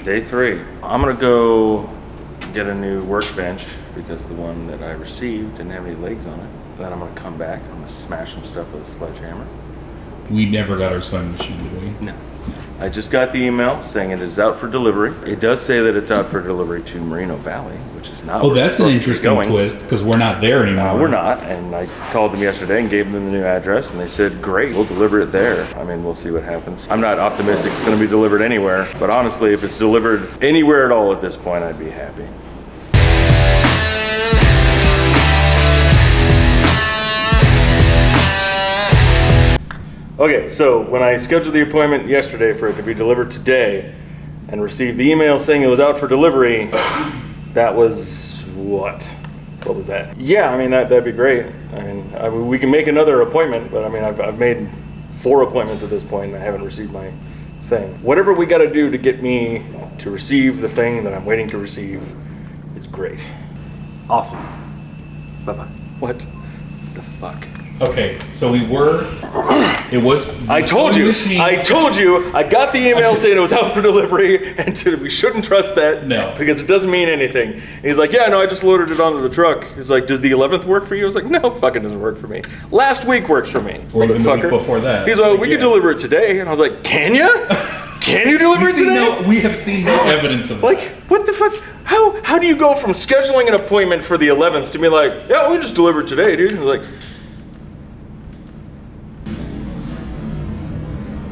Day 3. I'm gonna go get a new workbench because the one that I received didn't have any legs on it. Then I'm gonna come back, I'm gonna smash some stuff with a sledgehammer. We never got our sewing machine, did we? No. I just got the email saying it is out for delivery. It does say that it's out for delivery to Merino Valley, which is not. Oh, that's an interesting twist because we're not there anymore. We're not, and I called them yesterday and gave them the new address, and they said, great, we'll deliver it there. I mean, we'll see what happens. I'm not optimistic it's gonna be delivered anywhere, but honestly, if it's delivered anywhere at all at this point, I'd be happy. Okay, so when I scheduled the appointment yesterday for it to be delivered today and received the email saying it was out for delivery, that was what? What was that? Yeah, I mean, that'd be great. I mean, we can make another appointment, but I mean, I've made 4 appointments at this point and I haven't received my thing. Whatever we gotta do to get me to receive the thing that I'm waiting to receive is great. Awesome. Bye-bye. What the fuck? Okay, so we were, it was... I told you, I got the email saying it was out for delivery, and we shouldn't trust that. No. Because it doesn't mean anything. And he's like, yeah, no, I just loaded it onto the truck. He's like, does the 11th work for you? I was like, no, fucking doesn't work for me. Last week works for me. Or even the week before that. He's like, we can deliver it today. And I was like, can ya? Can you deliver it today? We have seen no evidence of that. Like, what the fuck? How do you go from scheduling an appointment for the 11th to be like, yeah, we just delivered today, dude? And I was like,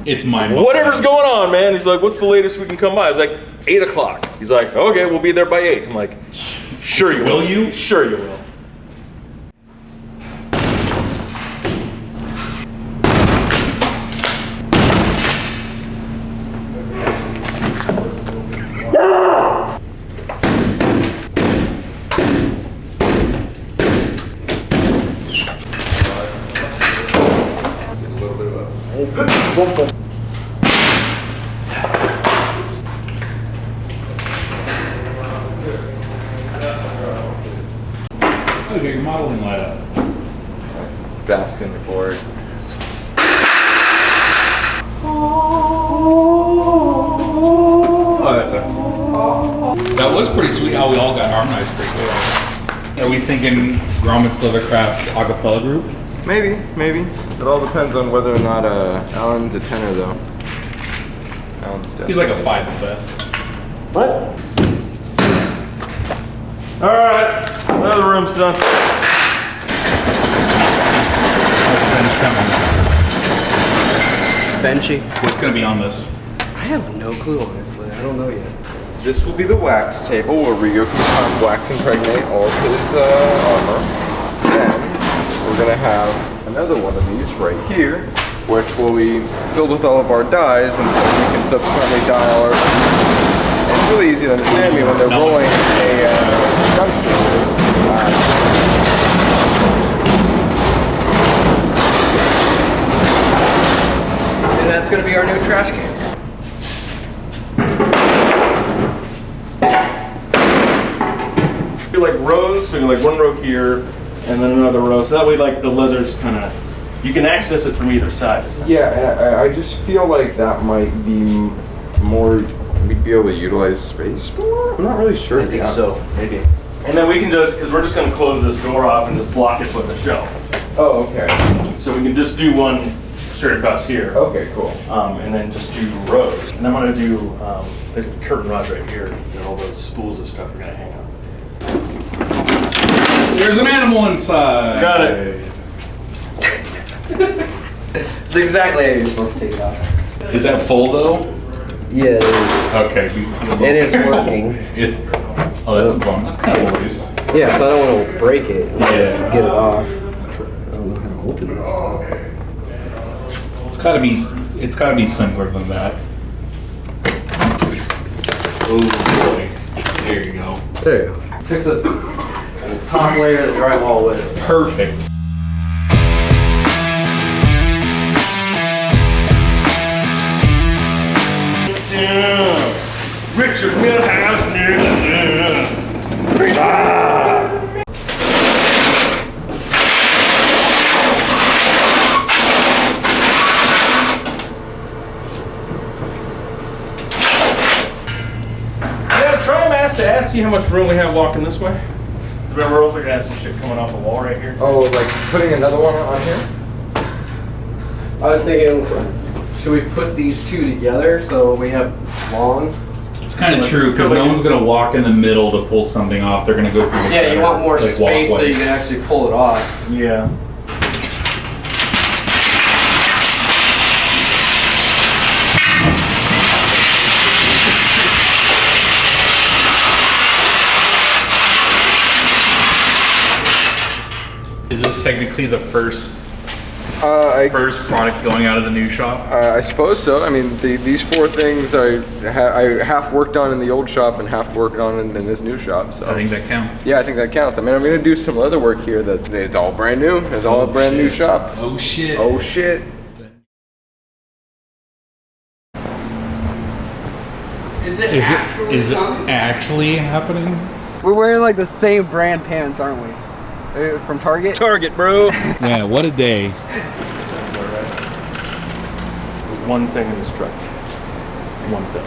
it's mind-boggling. Whatever's going on, man. He's like, what's the latest we can come by? I was like, 8 o'clock. He's like, okay, we'll be there by 8. I'm like, sure you will. Will you? Sure you will. Oh, get your modeling light up. Basking the board. Oh, that's it. That was pretty sweet how we all got harmonized pretty good. Are we thinking Grommet's Leathercraft a cappella group? Maybe. It all depends on whether or not Alan's a tenor, though. He's like a 5 at best. What? All right, another room's done. How's the bench coming? Benchy. What's going to be on this? I have no clue, honestly. I don't know yet. This will be the wax table where Rio can wax impregnate all of his armor. Then we're going to have another one of these right here, which will be filled with all of our dyes, and so we can subsequently dye all our... It's really easy to understand me when they're rolling a dumpster. And that's going to be our new trash can. Do like rows, so like one row here, and then another row. So that way, like the leather's kind of, you can access it from either side. Yeah, and I just feel like that might be more, we'd be able to utilize space more? I'm not really sure. I think so, maybe. And then we can just, because we're just going to close this door off and just block it with a shelf. Oh, okay. So we can just do one straight across here. Okay, cool. And then just do rows. And I'm going to do, there's the curtain rod right here, and all those spools of stuff are going to hang on. There's an animal inside. Got it. That's exactly how you're supposed to take it off. Is that full though? Yeah, it is. Okay. It is working. Oh, that's a bum. That's kind of a waste. Yeah, so I don't want to break it. Yeah. Get it off. I don't know how to open this stuff. It's gotta be simpler than that. Oh boy. There you go. There you go. Took the top layer of the drywall with it. Perfect. Richard Milhouse. asked to ask, see how much room we have walking this way? Remember, we're also gonna have some shit coming off the wall right here. Oh, like putting another one on here? I was thinking, should we put these two together so we have long? It's kind of true because no one's gonna walk in the middle to pull something off. They're gonna go through the Yeah, you want more like, space so walkway. you can actually pull it off. Yeah. Is this technically the first I product going out of the new shop? I suppose so. I mean, these four things I half worked on in the old shop and half worked on in this new shop. So I think that counts. yeah, I think that counts. I mean, I'm gonna do some leather work here that it's all brand new. It's all a brand new shop. Oh shit. Oh shit. Is it actually happening? We're wearing like the same brand pants, aren't we? From Target? Target, bro. Yeah, what a day. There's one thing in this truck. One thing.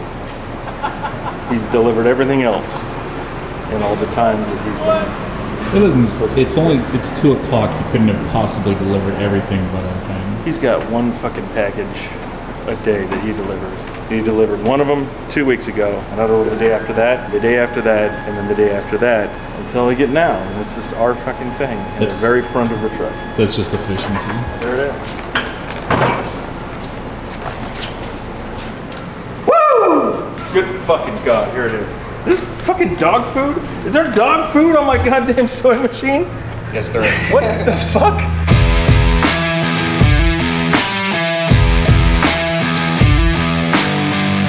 He's delivered everything else in all the times that he's been. It isn't. It's 2 o'clock. You couldn't have possibly delivered everything but our thing. He's got one fucking package a day that he delivers. He delivered one of them 2 weeks ago, another one the day after that, and then the day after that, until we get now. And it's just our fucking thing in the very front of the truck. That's just efficiency. There it is. Woo! Good fucking God, here it is. This is fucking dog food? Is there dog food on my goddamn sewing machine? Yes, there is. What the fuck?